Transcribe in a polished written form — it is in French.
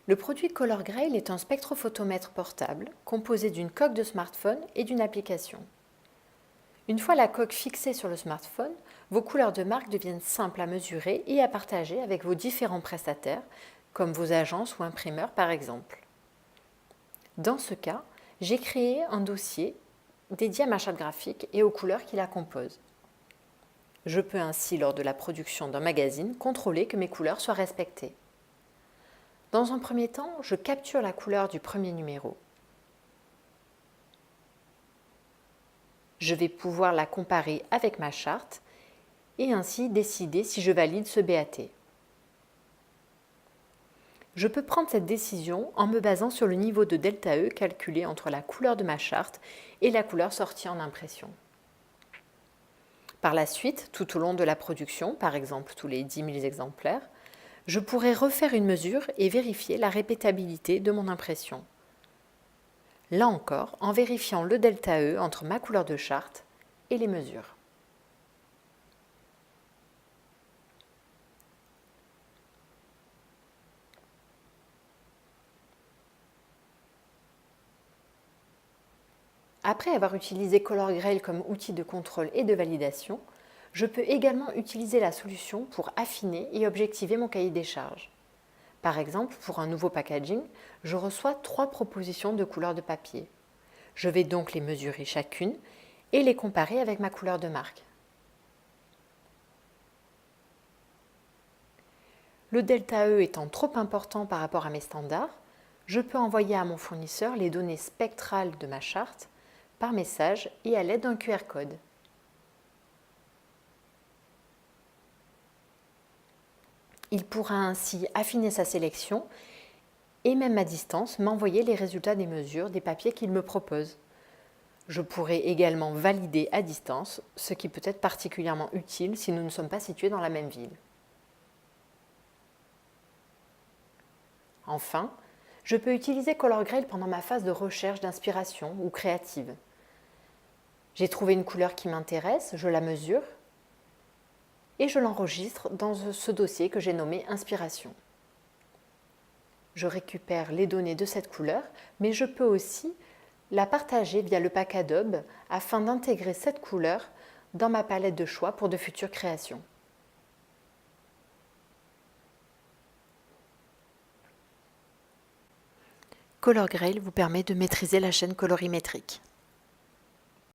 Le produit Color Grail est un spectrophotomètre portable composé d'une coque de smartphone et d'une application. Une fois la coque fixée sur le smartphone, vos couleurs de marque deviennent simples à mesurer et à partager avec vos différents prestataires, comme vos agences ou imprimeurs par exemple. Dans ce cas, j'ai créé un dossier dédié à ma charte graphique et aux couleurs qui la composent. Je peux ainsi, lors de la production d'un magazine, contrôler que mes couleurs soient respectées. Dans un premier temps, je capture la couleur du premier numéro. Je vais pouvoir la comparer avec ma charte et ainsi décider si je valide ce BAT. Je peux prendre cette décision en me basant sur le niveau de ΔE calculé entre la couleur de ma charte et la couleur sortie en impression. Par la suite, tout au long de la production, par exemple tous les 10 000 exemplaires, je pourrai refaire une mesure et vérifier la répétabilité de mon impression. Là encore, en vérifiant le ΔE entre ma couleur de charte et les mesures. Après avoir utilisé Color Grail comme outil de contrôle et de validation, je peux également utiliser la solution pour affiner et objectiver mon cahier des charges. Par exemple, pour un nouveau packaging, je reçois 3 propositions de couleurs de papier. Je vais donc les mesurer chacune et les comparer avec ma couleur de marque. Le ΔE étant trop important par rapport à mes standards, je peux envoyer à mon fournisseur les données spectrales de ma charte par message et à l'aide d'un QR code. Il pourra ainsi affiner sa sélection et même à distance m'envoyer les résultats des mesures des papiers qu'il me propose. Je pourrai également valider à distance, ce qui peut être particulièrement utile si nous ne sommes pas situés dans la même ville. Enfin, je peux utiliser Color Grail pendant ma phase de recherche d'inspiration ou créative. J'ai trouvé une couleur qui m'intéresse, je la mesure et je l'enregistre dans ce dossier que j'ai nommé Inspiration. Je récupère les données de cette couleur, mais je peux aussi la partager via le pack Adobe afin d'intégrer cette couleur dans ma palette de choix pour de futures créations. Color Grail vous permet de maîtriser la chaîne colorimétrique.